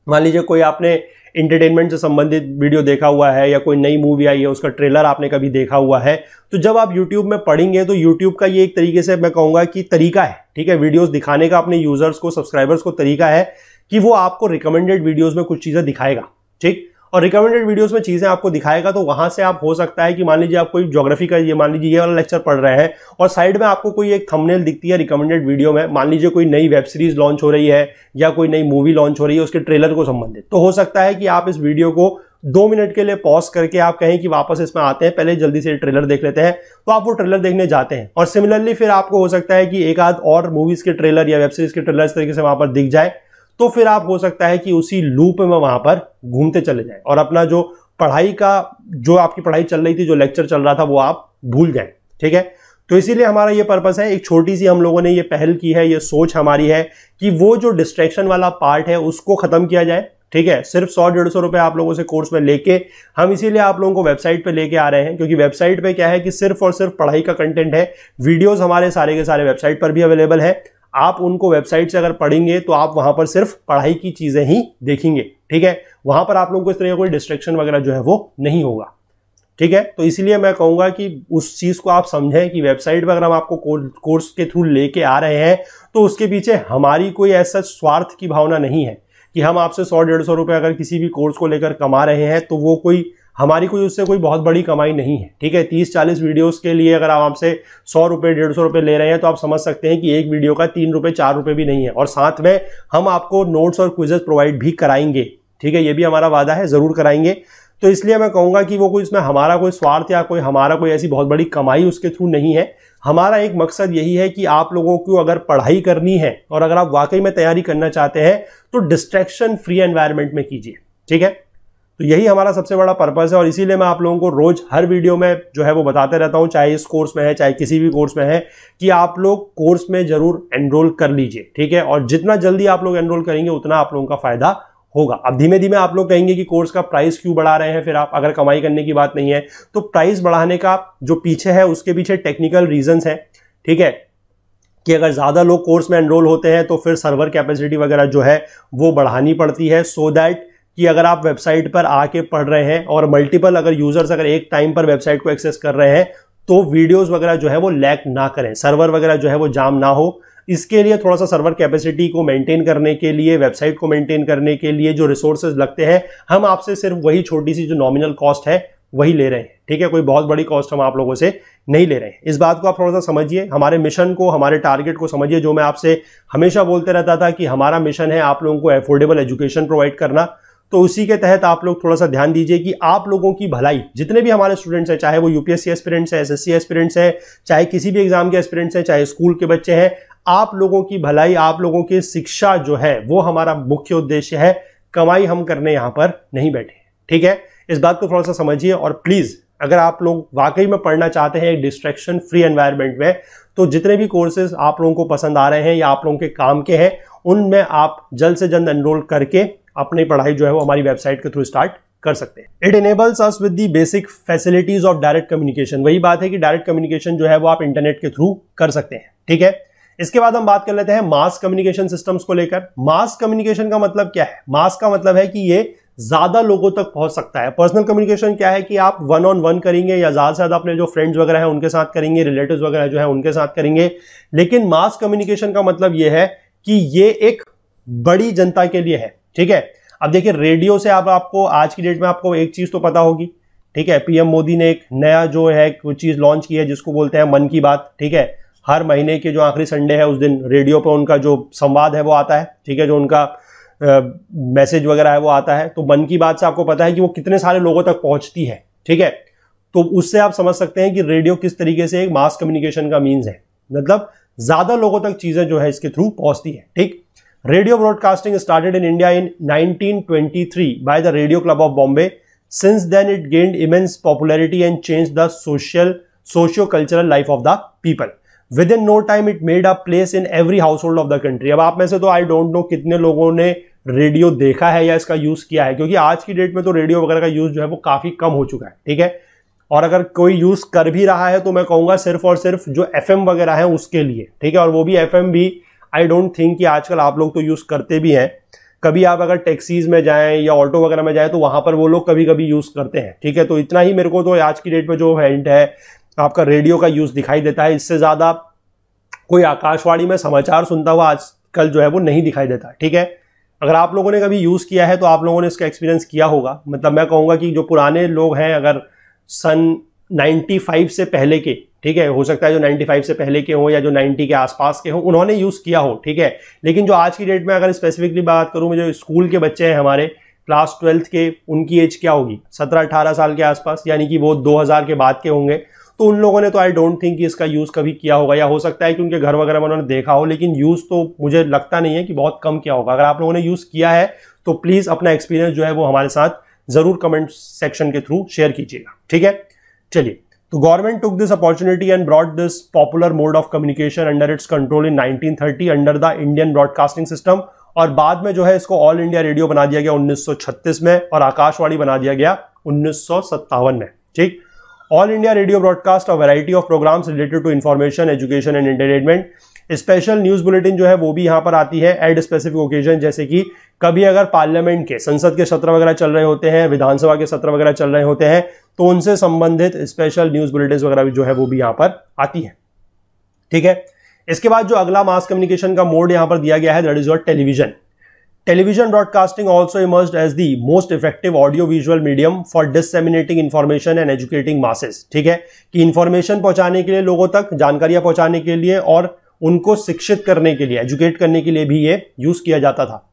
मान लीजिए कोई आपने इंटरटेनमेंट से संबंधित वीडियो देखा हुआ है या कोई नई मूवी आई है उसका ट्रेलर आपने कभी देखा हुआ है, तो जब आप YouTube में पढ़ेंगे तो YouTube का ये एक तरीके से मैं कहूंगा कि तरीका है, ठीक है, वीडियोस दिखाने का अपने यूजर्स को, सब्सक्राइबर्स को तरीका है कि वो आपको रिकमेंडेड वीडियोस में कुछ चीजें दिखाएगा। ठीक, और रिकमेंडेड वीडियोस में चीजें आपको दिखाएगा तो वहां से आप हो सकता है कि मान लीजिए आप कोई ज्योग्राफी का, ये मान लीजिए ये वाला लेक्चर पढ़ रहे हैं और साइड में आपको कोई एक थंबनेल दिखती है रिकमेंडेड वीडियो में, मान लीजिए कोई नई वेब सीरीज लॉन्च हो रही है या कोई नई मूवी लॉन्च हो रही है उसके ट्रेलर को संबंधित, तो हो सकता है कि आप इस वीडियो को 2 मिनट के लिए पॉज करके आप कहें कि वापस इसमें आते हैं, पहले जल्दी से ट्रेलर देख लेते हैं, तो आप वो ट्रेलर देखने जाते हैं। और सिमिलरली फिर आपको हो सकता है कि एक आध और मूवीज के ट्रेलर या वेब सीरीज के ट्रेलर इस तरीके से वहां पर दिख जाए, तो फिर आप हो सकता है कि उसी लूप में वहां पर घूमते चले जाएं और अपना जो पढ़ाई का, जो आपकी पढ़ाई चल रही थी, जो लेक्चर चल रहा था, वो आप भूल जाएं। ठीक है, तो इसीलिए हमारा ये पर्पस है, एक छोटी सी हम लोगों ने ये पहल की है, ये सोच हमारी है कि वो जो डिस्ट्रैक्शन वाला पार्ट है उसको खत्म किया जाए। ठीक है, सिर्फ 100-150 रुपए आप लोगों से कोर्स में लेके हम इसीलिए आप लोगों को वेबसाइट पे लेके आ रहे हैं, क्योंकि वेबसाइट पे क्या है कि सिर्फ और सिर्फ पढ़ाई का कंटेंट है। वीडियोस हमारे सारे के सारे वेबसाइट पर भी अवेलेबल है। आप उनको वेबसाइट से अगर पढ़ेंगे तो आप वहां पर सिर्फ पढ़ाई की चीजें ही देखेंगे। ठीक है, वहां पर आप लोगों को इस तरह का कोई डिस्ट्रैक्शन वगैरह जो है वो नहीं होगा। ठीक है, तो इसीलिए मैं कहूंगा कि उस चीज को आप समझें कि वेबसाइट पर अगर हम आपको कोर्स के थ्रू लेके आ रहे हैं तो उसके पीछे हमारी कोई ऐसा स्वार्थ की भावना नहीं है कि हम आपसे 100-150 रुपए अगर किसी भी कोर्स को लेकर कमा रहे हैं तो वो कोई हमारी कोई उससे कोई बहुत बड़ी कमाई नहीं है। ठीक है, 30-40 वीडियोस के लिए अगर आप हमसे 100 रुपए 150 रुपए ले रहे हैं तो आप समझ सकते हैं कि एक वीडियो का 3 रुपए 4 रुपए भी नहीं है, और साथ में हम आपको नोट्स और क्विजेस प्रोवाइड भी कराएंगे। ठीक है, ये भी हमारा वादा है, जरूर कराएंगे। तो इसलिए मैं कहूंगा कि वो कोई इसमें हमारा कोई स्वार्थ या कोई हमारा कोई ऐसी बहुत बड़ी कमाई उसके थ्रू नहीं है। हमारा एक मकसद यही है कि आप लोगों को अगर पढ़ाई करनी है और अगर आप वाकई में तैयारी करना चाहते हैं तो डिस्ट्रैक्शन फ्री एनवायरनमेंट में कीजिए। ठीक है, तो यही हमारा सबसे बड़ा पर्पस है, और इसीलिए मैं आप लोगों को रोज हर वीडियो में जो है वो बताते रहता हूं, चाहे इस कोर्स में है चाहे किसी भी कोर्स में है, कि आप लोग कोर्स में जरूर एनरोल कर लीजिए। ठीक है, और जितना जल्दी आप लोग एनरोल करेंगे उतना आप लोगों का फायदा होगा। अब धीमे धीमे आप लोग कहेंगे कि कोर्स का प्राइस क्यों बढ़ा रहे हैं, फिर आप अगर कमाई करने की बात नहीं है तो प्राइस बढ़ाने का जो पीछे है उसके पीछे टेक्निकल रीजंस है। ठीक है, कि अगर ज्यादा लोग कोर्स में एनरोल होते हैं तो फिर सर्वर कैपेसिटी वगैरह जो है वो बढ़ानी पड़ती है, सो दैट कि अगर आप वेबसाइट पर आके पढ़ रहे हैं और मल्टीपल अगर यूजर्स अगर एक टाइम पर वेबसाइट को एक्सेस कर रहे हैं तो वीडियोस वगैरह जो है वो लैग ना करें, सर्वर वगैरह जो है वो जाम ना हो। इसके लिए थोड़ा सा सर्वर कैपेसिटी को मेंटेन करने के लिए, वेबसाइट को मेंटेन करने के लिए जो रिसोर्सेज लगते हैं, हम आपसे सिर्फ वही छोटी सी जो नॉमिनल कॉस्ट है वही ले रहे हैं। ठीक है, कोई बहुत बड़ी कॉस्ट हम आप लोगों से नहीं ले रहे हैं। इस बात को आप थोड़ा सा समझिए, हमारे मिशन को, हमारे टारगेट को समझिए। जो मैं आपसे हमेशा बोलते रहता था कि हमारा मिशन है आप लोगों को अफोर्डेबल एजुकेशन प्रोवाइड करना, तो उसी के तहत आप लोग थोड़ा सा ध्यान दीजिए कि आप लोगों की भलाई, जितने भी हमारे स्टूडेंट्स हैं, चाहे वो यूपीएससी एस्पिरेंट्स हैं, एसएससी एस्पिरेंट्स हैं, चाहे किसी भी एग्जाम के एस्पिरेंट्स हैं, चाहे स्कूल के बच्चे हैं, आप लोगों की भलाई, आप लोगों की शिक्षा जो है वो हमारा मुख्य उद्देश्य है। कमाई हम करने यहां पर नहीं बैठे। ठीक है, इस बात को थोड़ा सा समझिए, और प्लीज अगर आप लोग वाकई में पढ़ना चाहते हैं एक डिस्ट्रैक्शन फ्री एनवायरनमेंट में, तो जितने भी कोर्सेज आप लोगों को पसंद आ रहे हैं या आप लोगों के काम के हैं, उनमें आप जल्द से जल्द एनरोल करके अपनी पढ़ाई जो है वो हमारी वेबसाइट के थ्रू स्टार्ट कर सकते हैं। It enables us with the basic facilities of direct communication. वही बात है कि डायरेक्ट कम्युनिकेशन जो है वो आप इंटरनेट के थ्रू कर सकते हैं, ठीक है। इसके बाद हम बात कर लेते हैं मास कम्युनिकेशन सिस्टम्स को लेकर। मास कम्युनिकेशन का मतलब क्या है? मास का मतलब है कि ये ज्यादा लोगों तक पहुंच सकता है। पर्सनल कम्युनिकेशन क्या है कि आप 1-on-1 करेंगे या ज्यादा से ज्यादा अपने जो फ्रेंड्स वगैरह हैं उनके साथ करेंगे, रिलेटिव्स वगैरह जो है उनके साथ करेंगे। लेकिन मास कम्युनिकेशन का मतलब यह है कि ये एक बड़ी जनता के लिए है, ठीक है। अब देखिए, रेडियो से आपको आज की डेट में आपको एक चीज तो पता होगी, ठीक है। पीएम मोदी ने एक नया जो है कुछ चीज लॉन्च की है जिसको बोलते हैं मन की बात, ठीक है। हर महीने के जो आखिरी संडे है उस दिन रेडियो पर उनका जो संवाद है वो आता है, ठीक है, जो उनका मैसेज वगैरह है वो आता है। तो मन की बात से आपको पता है कि वो कितने सारे लोगों तक पहुंचती है, ठीक है। तो उससे आप समझ सकते हैं कि रेडियो किस तरीके से एक मास कम्युनिकेशन का मीन्स है, मतलब ज्यादा लोगों तक चीजें जो है इसके थ्रू पहुंचती है, ठीक। Radio broadcasting started in India in 1923 by the radio club of Bombay. Since then it gained immense popularity and change the socio cultural life of the people. Within no time it made a place in every household of the country. अब आप में से तो I don't know कितने लोगों ने radio देखा है या इसका यूज किया है, क्योंकि आज की डेट में तो रेडियो वगैरह का यूज जो है वो काफी कम हो चुका है, ठीक है। और अगर कोई यूज कर भी रहा है तो मैं कहूंगा सिर्फ और सिर्फ जो एफएम वगैरह है उसके लिए, ठीक है। और वो भी एफएम भी आई डोंट थिंक कि आजकल आप लोग तो यूज करते भी हैं। कभी आप अगर टैक्सीज में जाएं या ऑटो वगैरह में जाएं तो वहां पर वो लोग कभी कभी यूज करते हैं, ठीक है। तो इतना ही मेरे को तो आज की डेट में जो हिंट है आपका रेडियो का यूज दिखाई देता है। इससे ज्यादा कोई आकाशवाणी में समाचार सुनता हुआ आजकल जो है वो नहीं दिखाई देता, ठीक है। अगर आप लोगों ने कभी यूज किया है तो आप लोगों ने इसका एक्सपीरियंस किया होगा। मतलब मैं कहूंगा कि जो पुराने लोग हैं, अगर सन 95 से पहले के, ठीक है, हो सकता है जो 95 से पहले के हो या जो 90 के आसपास के हो, उन्होंने यूज किया हो, ठीक है। लेकिन जो आज की डेट में अगर स्पेसिफिकली बात करूं, जो स्कूल के बच्चे हैं हमारे क्लास 12th के, उनकी एज क्या होगी? 17-18 साल के आसपास, यानी कि वो 2000 के बाद के होंगे। तो उन लोगों ने तो आई डोंट थिंक कि इसका यूज कभी किया होगा, या हो सकता है कि उनके घर वगैरह में उन्होंने देखा हो, लेकिन यूज तो मुझे लगता नहीं है कि बहुत कम किया होगा। अगर आप लोगों ने यूज किया है तो प्लीज अपना एक्सपीरियंस जो है वो हमारे साथ जरूर कमेंट सेक्शन के थ्रू शेयर कीजिएगा, ठीक है। चलिए, तो government took this opportunity and brought this popular mode of communication under its control in 1930 under the Indian broadcasting system. और बाद में जो है इसको ऑल इंडिया रेडियो बना दिया गया 1936 में और आकाशवाणी बना दिया गया 1957 में, ठीक। All India radio broadcast a variety of programmes related to information, education and entertainment. Special news bulletin जो है वो भी यहां पर आती है एट स्पेसिफिक ओकेजन, जैसे कि कभी अगर पार्लियामेंट के, संसद के सत्र वगैरह चल रहे होते हैं, विधानसभा के सत्र वगैरह चल रहे होते हैं, तो उनसे संबंधित स्पेशल न्यूज बुलेटिन वगैरह जो है वो भी यहां पर आती है, ठीक है। इसके बाद जो अगला मास कम्युनिकेशन का मोड यहां पर दिया गया है, that is your television. Television broadcasting also emerged as the most effective audio-visual medium for disseminating information and educating masses। ठीक है, कि इंफॉर्मेशन पहुंचाने के लिए, लोगों तक जानकारियां पहुंचाने के लिए और उनको शिक्षित करने के लिए, एजुकेट करने के लिए भी ये यूज किया जाता था।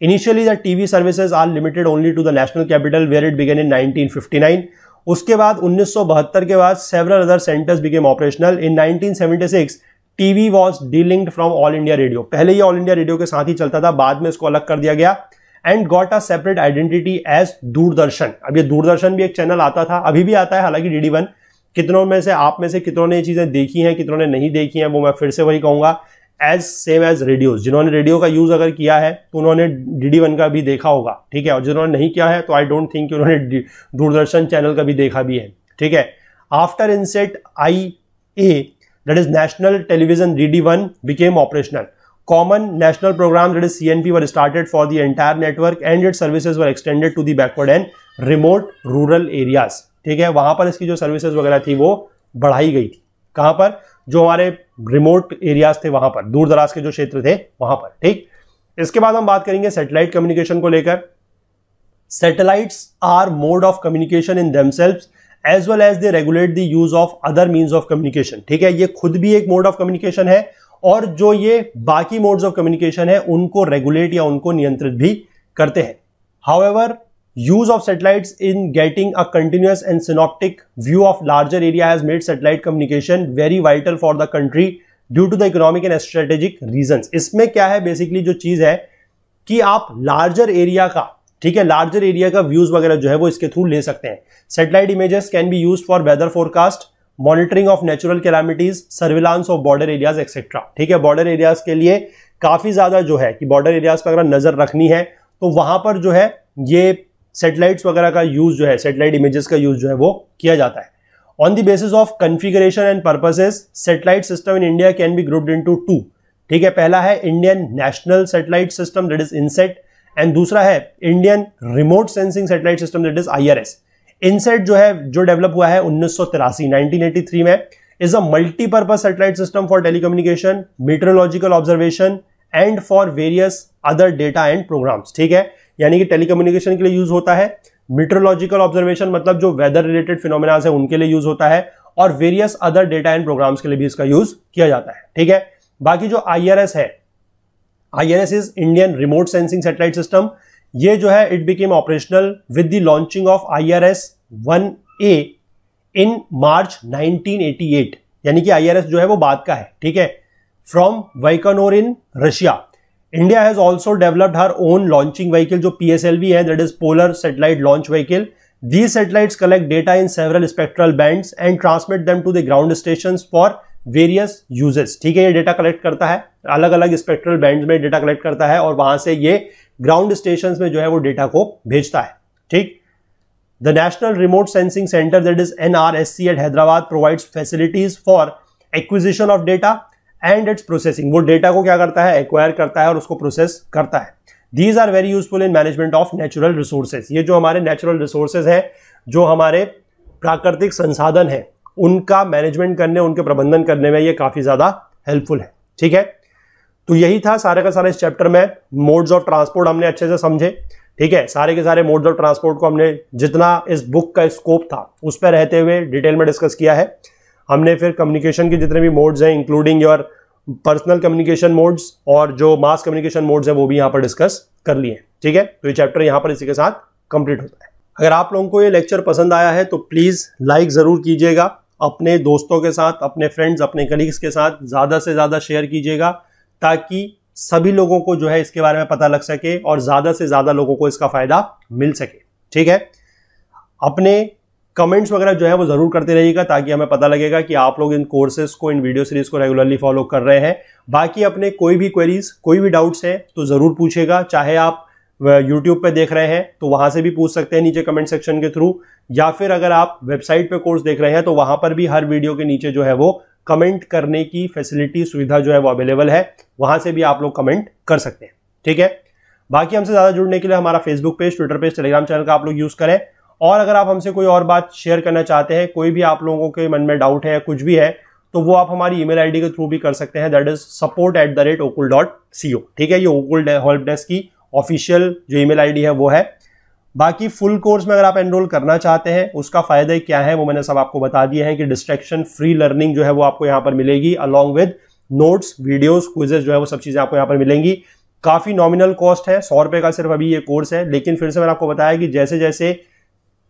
Initially the TV services are limited only to the national capital where it began in 1959। उसके बाद 1972 के बाद several other centers became operational। In 1976 TV was delinked from All India Radio. पहले ये ऑल इंडिया रेडियो के साथ ही चलता था, बाद में इसको अलग कर दिया गया and got a separate identity as Doordarshan. अब ये दूरदर्शन भी एक चैनल आता था, अभी भी आता है हालांकि, DD1। कितनों में से, आप में से कितनों ने ये चीजें देखी हैं, कितनों ने नहीं देखी हैं, वो मैं फिर से वही कहूंगा, एज सेम एज रेडियोज। जिन्होंने रेडियो का यूज अगर किया है तो उन्होंने DD1 का भी देखा होगा, ठीक है। और जिन्होंने नहीं किया है तो आई डोंट थिंक उन्होंने दूरदर्शन चैनल का भी देखा भी है, ठीक है। After INSAT IA, that is National Television DD1 became operational. Common national programs, that is CNP, were started for the entire network and its services were extended to the backward and remote rural areas। ठीक है, वहां पर इसकी जो services वगैरह थी वो बढ़ाई गई थी। कहां पर? जो हमारे रिमोट एरियाज थे वहां पर, दूर दराज के जो क्षेत्र थे वहां पर, ठीक। इसके बाद हम बात करेंगे सैटेलाइट कम्युनिकेशन को लेकर। Satellites are mode of communication in themselves as well as they regulate the use of other means of communication। ठीक है, ये खुद भी एक मोड ऑफ कम्युनिकेशन है और जो ये बाकी मोड्स ऑफ कम्युनिकेशन है उनको रेगुलेट या उनको नियंत्रित भी करते हैं। However, use of satellites in getting a continuous and synoptic view of larger area has made satellite communication very vital for the country due to the economic and strategic reasons। इसमें क्या है, basically जो चीज है कि आप larger area का, ठीक है, लार्जर एरिया का व्यूज वगैरह जो है वो इसके थ्रू ले सकते हैं। Satellite images can be used for weather forecast, monitoring of natural calamities, surveillance of border areas etcetera. ठीक है, बॉर्डर एरियाज के लिए काफी ज्यादा जो है कि बॉर्डर एरियाज पर अगर नजर रखनी है तो वहां पर जो है ये सैटेलाइट्स वगैरह का यूज जो है, सैटेलाइट इमेजेस का यूज जो है वो किया जाता है। On the basis of configuration and purposes satellite system in India can be grouped into two. ठीक है, पहला है Indian national satellite system that is INSAT, and दूसरा है Indian remote sensing satellite system that is IRS। INSAT जो है, जो develop हुआ है 1983 में, is a multipurpose satellite system for telecommunication, meteorological observation and for various other data and programmes. ठीक है, यानी कि टेलीकम्युनिकेशन के लिए यूज होता है, मीटरोलॉजिकल ऑब्जर्वेशन मतलब जो वेदर रिलेटेड फिनोमेना है उनके लिए यूज होता है, और various other data and programmes के लिए भी इसका यूज किया जाता है। ठीक है, बाकी जो IRS है, IRS is Indian remote sensing satellite system. ये जो है it became operational with the launching of IRS-1A इन मार्च 1988, यानी कि IRS जो है वो बाद का है। ठीक है, from Baikonur in Russia. India has also developed her own launching vehicle जो PSLV है, that is Polar Satellite Launch Vehicle. These satellites collect data in several spectral bands and transmit them to the ground stations for various uses। ठीक है, ये data collect करता है, अलग अलग spectral bands में डेटा कलेक्ट करता है और वहां से ये ग्राउंड स्टेशंस में जो है वो डेटा को भेजता है। ठीक, the national remote sensing centre that is NRSC at Hyderabad provides facilities for acquisition of data and its processing. वो डेटा को क्या करता है, एक्वायर करता है और उसको प्रोसेस करता है। These are very useful in management of natural resources। ये जो हमारे नेचुरल रिसोर्सेज हैं, जो हमारे प्राकृतिक संसाधन हैं, उनका मैनेजमेंट करने, उनके प्रबंधन करने में ये काफी ज्यादा हेल्पफुल है। ठीक है, तो यही था सारे का सारा इस चैप्टर में। मोड्स ऑफ ट्रांसपोर्ट हमने अच्छे से समझे। ठीक है, सारे के सारे मोड्स ऑफ ट्रांसपोर्ट को हमने जितना इस बुक का स्कोप था उस पर रहते हुए डिटेल में डिस्कस किया है। हमने फिर कम्युनिकेशन के जितने भी मोड्स हैं, including your personal communication modes और जो मास कम्युनिकेशन मोड्स है, वो भी यहां पर डिस्कस कर लिए। ठीक है, तो ये चैप्टर यहां पर इसी के साथ कंप्लीट होता है। अगर आप लोगों को ये लेक्चर पसंद आया है तो प्लीज लाइक जरूर कीजिएगा, अपने दोस्तों के साथ, अपने फ्रेंड्स, अपने कलीग्स के साथ ज्यादा से ज्यादा शेयर कीजिएगा, ताकि सभी लोगों को जो है इसके बारे में पता लग सके और ज्यादा से ज्यादा लोगों को इसका फायदा मिल सके। ठीक है, अपने कमेंट्स वगैरह जो है वो जरूर करते रहिएगा, ताकि हमें पता लगेगा कि आप लोग इन कोर्सेज को, इन वीडियो सीरीज को रेगुलरली फॉलो कर रहे हैं। बाकी अपने कोई भी क्वेरीज, कोई भी डाउट्स हैं तो जरूर पूछेगा, चाहे आप यूट्यूब पे देख रहे हैं तो वहां से भी पूछ सकते हैं नीचे कमेंट सेक्शन के थ्रू, या फिर अगर आप वेबसाइट पे कोर्स देख रहे हैं तो वहां पर भी हर वीडियो के नीचे जो है वो कमेंट करने की फैसिलिटी, सुविधा जो है वो अवेलेबल है, वहां से भी आप लोग कमेंट कर सकते हैं। ठीक है, बाकी हमसे ज्यादा जुड़ने के लिए हमारा Facebook page, Twitter page, Telegram channel का आप लोग यूज करें। और अगर आप हमसे कोई और बात शेयर करना चाहते हैं, कोई भी आप लोगों के मन में डाउट है या कुछ भी है, तो वो आप हमारी ईमेल आईडी के थ्रू भी कर सकते हैं, दैट इज support@okul.co। ठीक है, ये ओकुल हेल्प डेस्क की ऑफिशियल जो ईमेल आईडी है वो है। बाकी फुल कोर्स में अगर आप एनरोल करना चाहते हैं, उसका फायदा क्या है वो मैंने सब आपको बता दिया है कि डिस्ट्रैक्शन फ्री लर्निंग जो है वो आपको यहाँ पर मिलेगी, along with notes, videos, quizzes जो है वो सब चीजें आपको यहाँ पर मिलेंगी। काफी नॉमिनल कॉस्ट है, 100 रुपए का सिर्फ अभी ये कोर्स है, लेकिन फिर से मैंने आपको बताया कि जैसे जैसे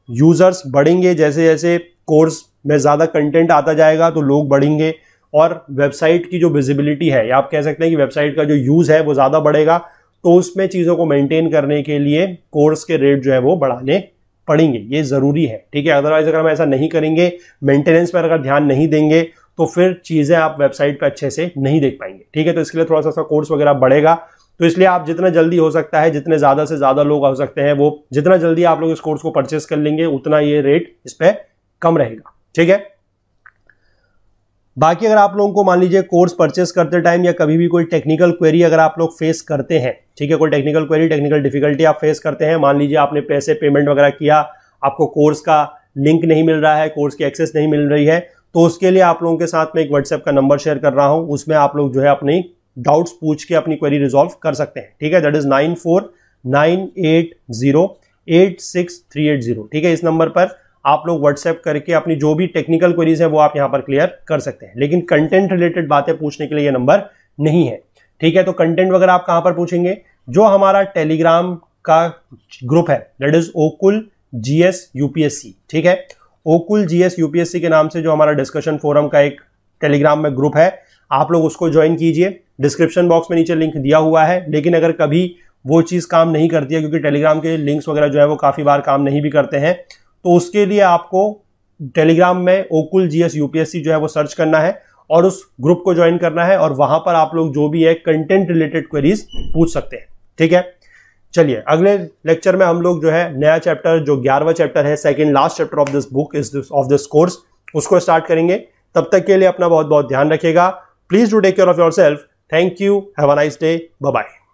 यूजर्स बढ़ेंगे, जैसे जैसे कोर्स में ज्यादा कंटेंट आता जाएगा तो लोग बढ़ेंगे, और वेबसाइट की जो विजिबिलिटी है, या आप कह सकते हैं कि वेबसाइट का जो यूज है वो ज्यादा बढ़ेगा, तो उसमें चीजों को मेंटेन करने के लिए कोर्स के रेट जो है वो बढ़ाने पड़ेंगे, ये जरूरी है। ठीक है, अदरवाइज अगर हम ऐसा नहीं करेंगे, मेंटेनेंस पर अगर ध्यान नहीं देंगे, तो फिर चीजें आप वेबसाइट पर अच्छे से नहीं देख पाएंगे। ठीक है, तो इसके लिए थोड़ा सा कोर्स वगैरह बढ़ेगा, तो इसलिए आप जितना जल्दी हो सकता है, जितने ज्यादा से ज्यादा लोग हो सकते हैं, वो जितना जल्दी आप लोग इस कोर्स को परचेस कर लेंगे, उतना ये रेट इस पे कम रहेगा। ठीक है, बाकी अगर आप लोगों को मान लीजिए कोर्स परचेस करते टाइम या कभी भी कोई टेक्निकल क्वेरी अगर आप लोग फेस करते हैं, ठीक है, कोई टेक्निकल क्वेरी, टेक्निकल डिफिकल्टी आप फेस करते हैं, मान लीजिए आपने पैसे पेमेंट वगैरह किया, आपको कोर्स का लिंक नहीं मिल रहा है, कोर्स की एक्सेस नहीं मिल रही है, तो उसके लिए आप लोगों के साथ में एक व्हाट्सएप का नंबर शेयर कर रहा हूं, उसमें आप लोग जो है अपनी डाउट्स पूछ के अपनी क्वेरी रिजॉल्व कर सकते हैं। ठीक है, दैट इज 9498086380। ठीक है, इस नंबर पर आप लोग व्हाट्सएप करके अपनी जो भी टेक्निकल क्वेरीज है वो आप यहां पर क्लियर कर सकते हैं, लेकिन कंटेंट रिलेटेड बातें पूछने के लिए ये नंबर नहीं है। ठीक है, तो कंटेंट वगैरह आप कहां पर पूछेंगे, जो हमारा टेलीग्राम का ग्रुप है, दैट इज ओकुल GS UPSC। ठीक है, ओकुल GS UPSC के नाम से जो हमारा डिस्कशन फोरम का एक टेलीग्राम में ग्रुप है, आप लोग उसको ज्वाइन कीजिए। डिस्क्रिप्शन बॉक्स में नीचे लिंक दिया हुआ है, लेकिन अगर कभी वो चीज काम नहीं करती है, क्योंकि टेलीग्राम के लिंक्स वगैरह जो है वो काफी बार काम नहीं भी करते हैं, तो उसके लिए आपको टेलीग्राम में ओकुल GS UPSC जो है वो सर्च करना है और उस ग्रुप को ज्वाइन करना है, और वहां पर आप लोग जो भी है कंटेंट रिलेटेड क्वेरीज पूछ सकते हैं। ठीक है, चलिए अगले लेक्चर में हम लोग जो है नया चैप्टर, जो 11वां चैप्टर है, second last chapter of this book of this course, उसको स्टार्ट करेंगे। तब तक के लिए अपना बहुत बहुत ध्यान रखिएगा। Please do take care of yourself. Thank you, have a nice day, bye bye.